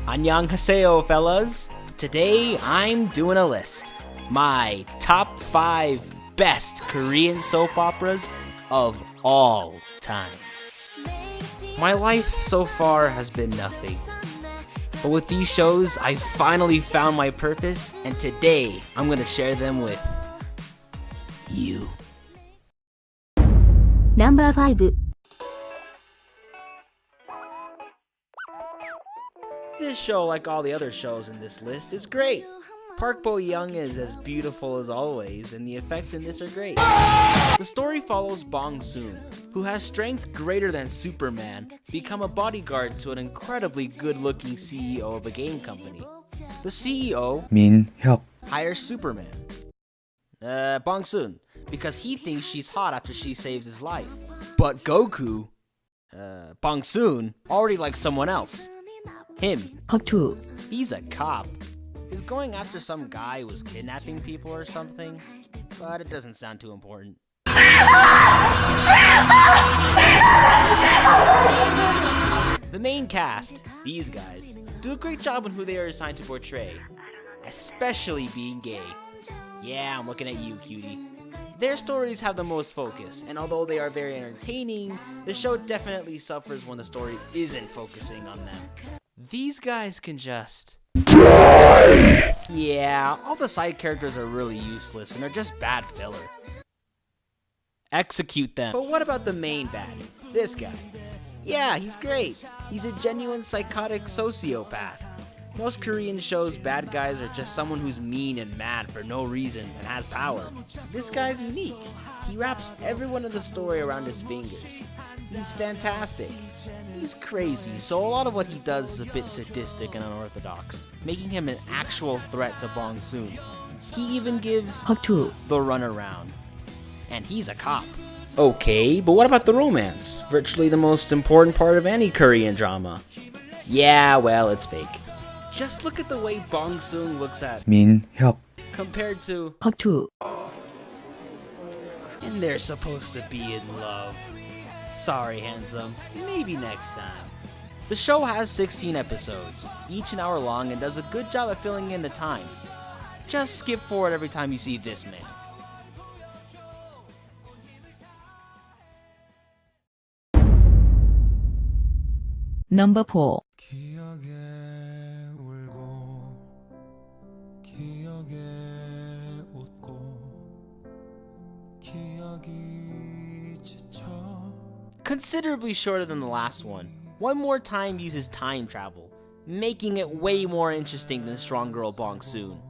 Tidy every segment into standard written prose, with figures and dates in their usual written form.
Annyeonghaseyo, fellas. Today I'm doing a list. My top 5 best Korean soap operas of all time. My life so far has been nothing. But with these shows, I finally found my purpose, and today I'm gonna share them with you. Number 5. This show, like all the other shows in this list, is great. Park Bo-young is as beautiful as always, and the effects in this are great. The story follows Bong Soon, who has strength greater than Superman, become a bodyguard to an incredibly good-looking CEO of a game company. The CEO, 민혁, hires Superman, Bong Soon, because he thinks she's hot after she saves his life. But Goku, Bong Soon, already likes someone else. Him. Park2. He's a cop. He's going after some guy who was kidnapping people or something, but it doesn't sound too important. The main cast, these guys, do a great job on who they are assigned to portray, especially being gay. Yeah, I'm looking at you, cutie. Their stories have the most focus, and although they are very entertaining, the show definitely suffers when the story isn't focusing on them. These guys can just... Yeah, all the side characters are really useless and are just bad filler. Execute them. But what about the main baddie? This guy. Yeah, he's great. He's a genuine psychotic sociopath. Most Korean shows, bad guys are just someone who's mean and mad for no reason and has power. This guy's unique. He wraps everyone in the story around his fingers. He's fantastic. He's crazy, so a lot of what he does is a bit sadistic and unorthodox, making him an actual threat to Bong Soon. He even gives Park2. the runaround. And he's a cop. Okay, but what about the romance? Virtually the most important part of any Korean drama. Yeah, well, it's fake. Just look at the way Bong Soon looks at 민혁, compared to... Park2. And they're supposed to be in love. Sorry, handsome. Maybe next time. The show has 16 episodes, each an hour long, and does a good job of filling in the time. Just skip forward every time you see this man. Number 4. Considerably shorter than the last one. One More Time uses time travel, making it way more interesting than Strong Girl Bong Soon.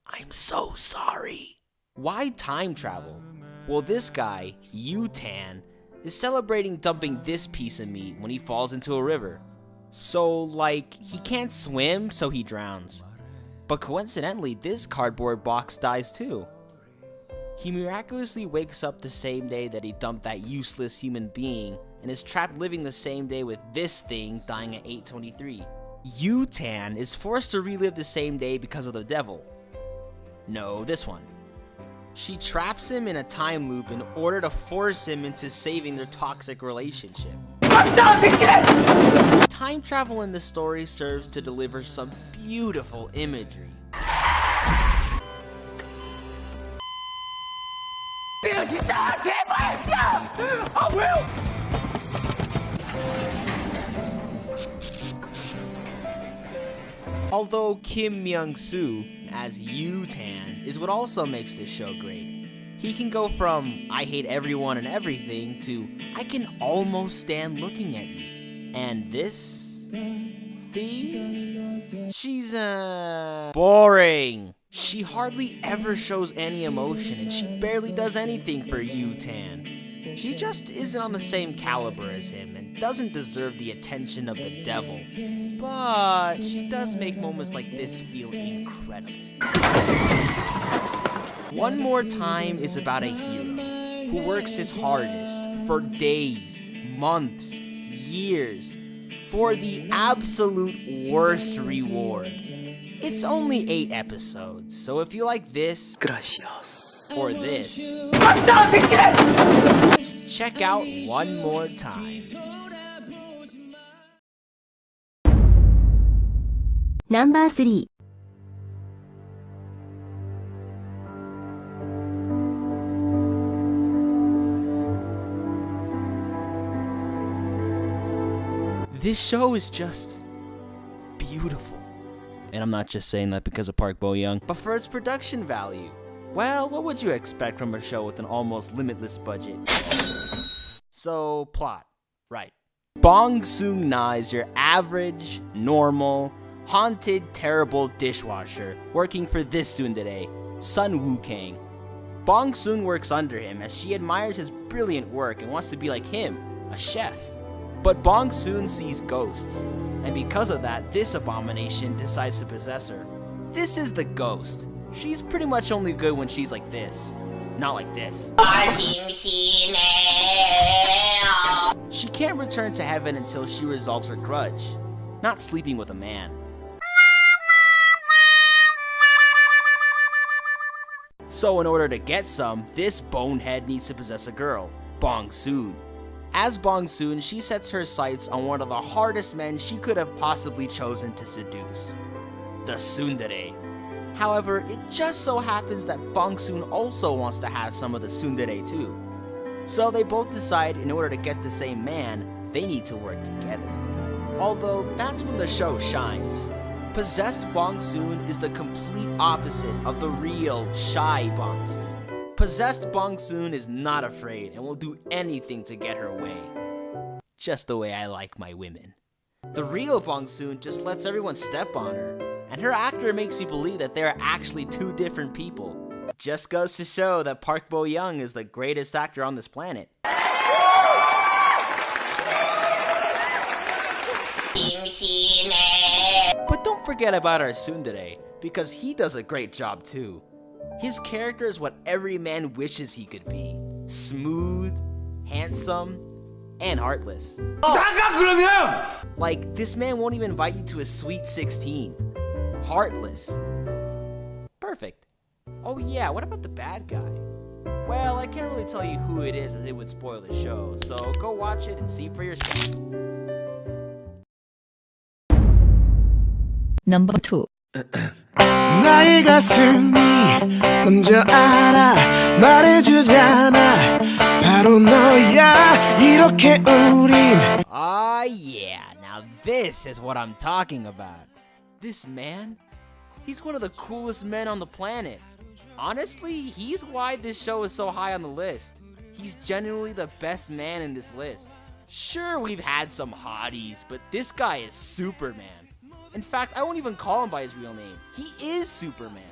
I'm so sorry. Why time travel? Well, this guy, Yu-tan, is celebrating dumping this piece of meat when he falls into a river. So, like, he can't swim, so he drowns. But coincidentally, this cardboard box dies too. He miraculously wakes up the same day that he dumped that useless human being and is trapped living the same day with this thing dying at 8:23. Yu-tan is forced to relive the same day because of the devil. No, this one. She traps him in a time loop in order to force him into saving their toxic relationship. Time travel in the story serves to deliver some beautiful imagery. Although Kim Myung-soo as Yu-tan is what also makes this show great. He can go from I hate everyone and everything to I can almost stand looking at you. And this thing? She's boring. She hardly ever shows any emotion and she barely does anything for Yu-tan. She just isn't on the same caliber as him and doesn't deserve the attention of the devil. But she does make moments like this feel incredible. One More Time is about a hero who works his hardest for days, months, years for the absolute worst reward. It's only 8 episodes, so if you like this, gracias, or this, check out One More Time. Number 3. This show is just beautiful. And I'm not just saying that because of Park Bo-young, but for its production value. Well, what would you expect from a show with an almost limitless budget? So, plot. Right. Bong Soon-na is your average, normal, haunted, terrible dishwasher working for this tsundere, Sun Woo-kang. Bong Soon works under him as she admires his brilliant work and wants to be like him, a chef. But Bong Soon sees ghosts, and because of that, this abomination decides to possess her. This is the ghost. She's pretty much only good when she's like this, not like this. She can't return to heaven until she resolves her grudge, not sleeping with a man. So in order to get some, this bonehead needs to possess a girl, Bong Soon. As Bong Soon, she sets her sights on one of the hardest men she could have possibly chosen to seduce, the tsundere. However, it just so happens that Bong Soon also wants to have some of the tsundere too. So they both decide in order to get the same man, they need to work together. Although that's when the show shines. Possessed Bong Soon is the complete opposite of the real, shy Bong Soon. Possessed Bong Soon is not afraid and will do anything to get her way. Just the way I like my women. The real Bong Soon just lets everyone step on her, and her actor makes you believe that they are actually two different people. Just goes to show that Park Bo-young is the greatest actor on this planet. But don't forget about our tsundere, because he does a great job too. His character is what every man wishes he could be. Smooth, handsome, and heartless. Like, this man won't even invite you to a sweet 16. Heartless. Perfect. Oh yeah, what about the bad guy? Well, I can't really tell you who it is as it would spoil the show, so go watch it and see for yourself. Number 2. 나의 가슴이 먼저 알아 말해주잖아 바로 너야 이렇게 우린 Ah yeah, now this is what I'm talking about. This man, he's one of the coolest men on the planet. Honestly, he's why this show is so high on the list. He's genuinely the best man in this list. Sure, we've had some hotties, but this guy is Superman. In fact, I won't even call him by his real name. He is Superman.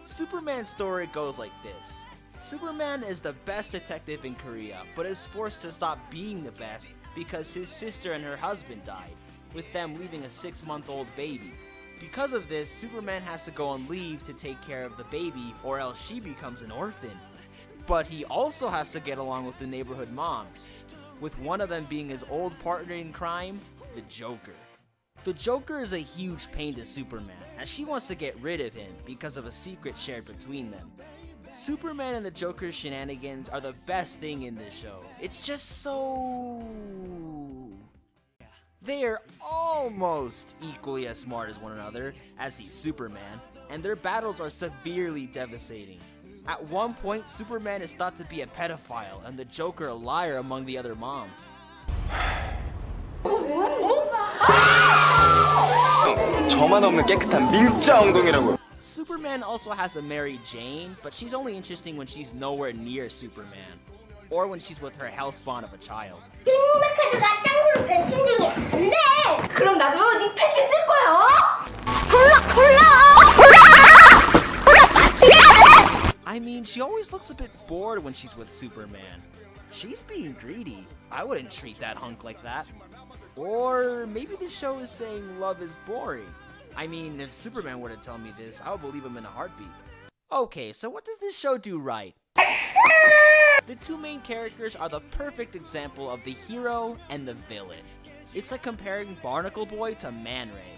Superman's story goes like this. Superman is the best detective in Korea, but is forced to stop being the best because his sister and her husband died, with them leaving a 6-month-old baby. Because of this, Superman has to go on leave to take care of the baby, or else she becomes an orphan. But he also has to get along with the neighborhood moms, with one of them being his old partner in crime, the Joker. The Joker is a huge pain to Superman, as she wants to get rid of him because of a secret shared between them. Superman and the Joker's shenanigans are the best thing in this show. It's just so... They are almost equally as smart as one another, as he's Superman, and their battles are severely devastating. At one point, Superman is thought to be a pedophile, and the Joker a liar among the other moms. 저만 없는 깨끗한 밀자 엉덩이라고. Superman also has a Mary Jane, but she's only interesting when she's nowhere near Superman, or when she's with her hellspawn of a child. 핑크카드가 짱구로 변신 중이야. 안 돼! 그럼 나도 네 팬티 쓸 거야. I mean, she always looks a bit bored when she's with Superman. She's being greedy. I wouldn't treat that hunk like that. Or maybe the show is saying love is boring. I mean, if Superman were to tell me this, I would believe him in a heartbeat. Okay, so what does this show do right? The two main characters are the perfect example of the hero and the villain. It's like comparing Barnacle Boy to Man Ray.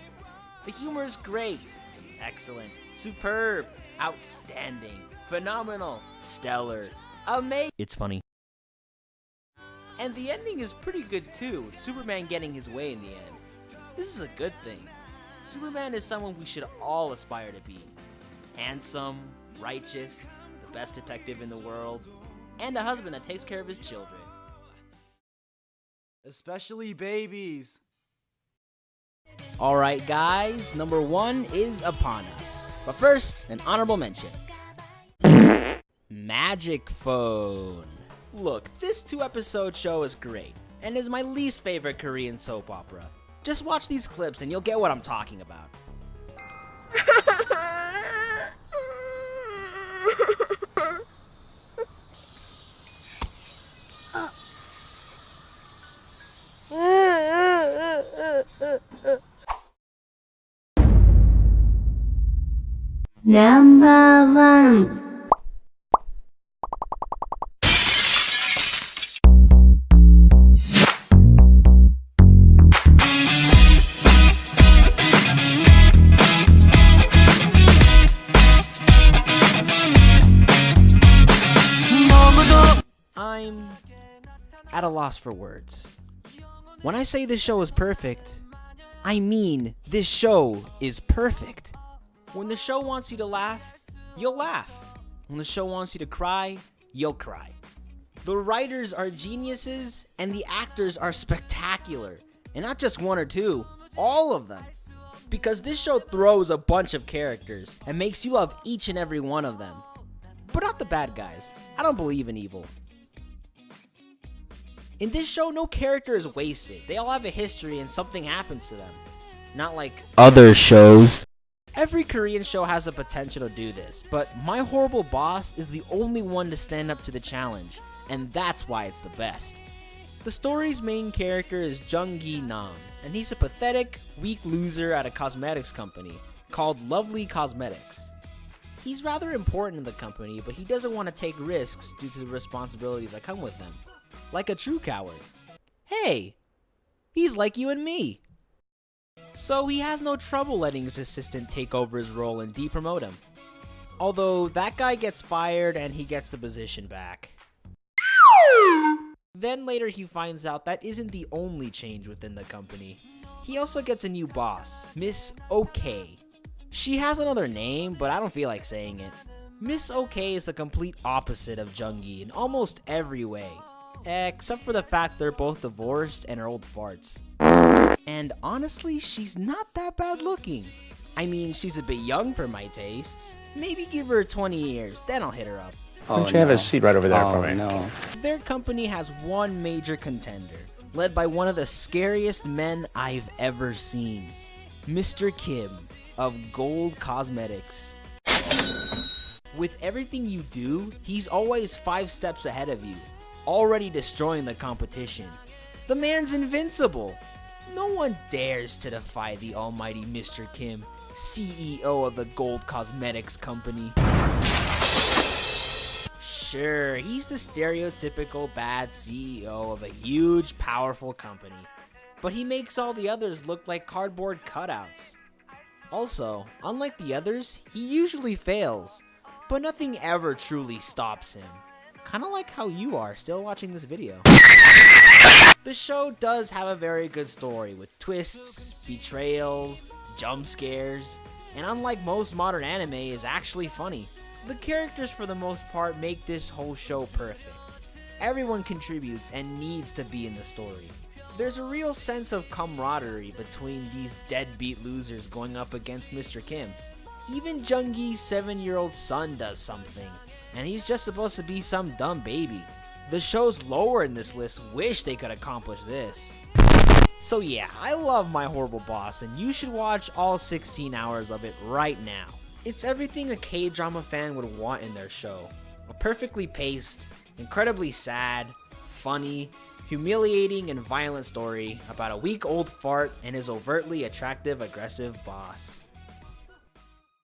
The humor is great, excellent, superb, outstanding, phenomenal, stellar, amazing. It's funny. And the ending is pretty good too, with Superman getting his way in the end. This is a good thing. Superman is someone we should all aspire to be. Handsome, righteous, the best detective in the world, and a husband that takes care of his children. Especially babies. Alright guys, number 1 is upon us. But first, an honorable mention. Magic Phone. Look, this 2-episode show is great, and is my least favorite Korean soap opera. Just watch these clips and you'll get what I'm talking about. Number 1. I'm at a loss for words. When I say this show is perfect, I mean this show is perfect. When the show wants you to laugh, you'll laugh. When the show wants you to cry, you'll cry. The writers are geniuses and the actors are spectacular. And not just one or two, all of them. Because this show throws a bunch of characters and makes you love each and every one of them. But not the bad guys. I don't believe in evil. In this show, no character is wasted. They all have a history and something happens to them. Not like other shows. Every Korean show has the potential to do this, but My Horrible Boss is the only one to stand up to the challenge, and that's why it's the best. The story's main character is Jung-gi Nam, and he's a pathetic, weak loser at a cosmetics company called Lovely Cosmetics. He's rather important in the company, but he doesn't want to take risks due to the responsibilities that come with them. Like a true coward. Hey, he's like you and me. So he has no trouble letting his assistant take over his role and depromote him. Although that guy gets fired and he gets the position back. Then later he finds out that isn't the only change within the company. He also gets a new boss, Miss OK. She has another name, but I don't feel like saying it. Miss OK is the complete opposite of Jung-gi in almost every way. Except for the fact they're both divorced and are old farts. And honestly, she's not that bad looking. I mean, she's a bit young for my tastes. Maybe give her 20 years, then I'll hit her up. Why don't you have a seat right over there for me? No. Their company has one major contender, led by one of the scariest men I've ever seen. Mr. Kim of Gold Cosmetics. With everything you do, he's always 5 steps ahead of you, already destroying the competition. The man's invincible. No one dares to defy the almighty Mr. Kim, CEO of the Gold Cosmetics Company. Sure, he's the stereotypical bad CEO of a huge, powerful company, but he makes all the others look like cardboard cutouts. Also, unlike the others, he usually fails, but nothing ever truly stops him. Kinda like how you are still watching this video. The show does have a very good story with twists, betrayals, jump scares, and unlike most modern anime, is actually funny. The characters for the most part make this whole show perfect. Everyone contributes and needs to be in the story. There's a real sense of camaraderie between these deadbeat losers going up against Mr. Kim. Even Jung-gi's 7-year-old son does something, and he's just supposed to be some dumb baby. The shows lower in this list wish they could accomplish this. So yeah, I love My Horrible Boss, and you should watch all 16 hours of it right now. It's everything a K-drama fan would want in their show. A perfectly paced, incredibly sad, funny, humiliating, and violent story about a weak old fart and his overtly attractive, aggressive boss.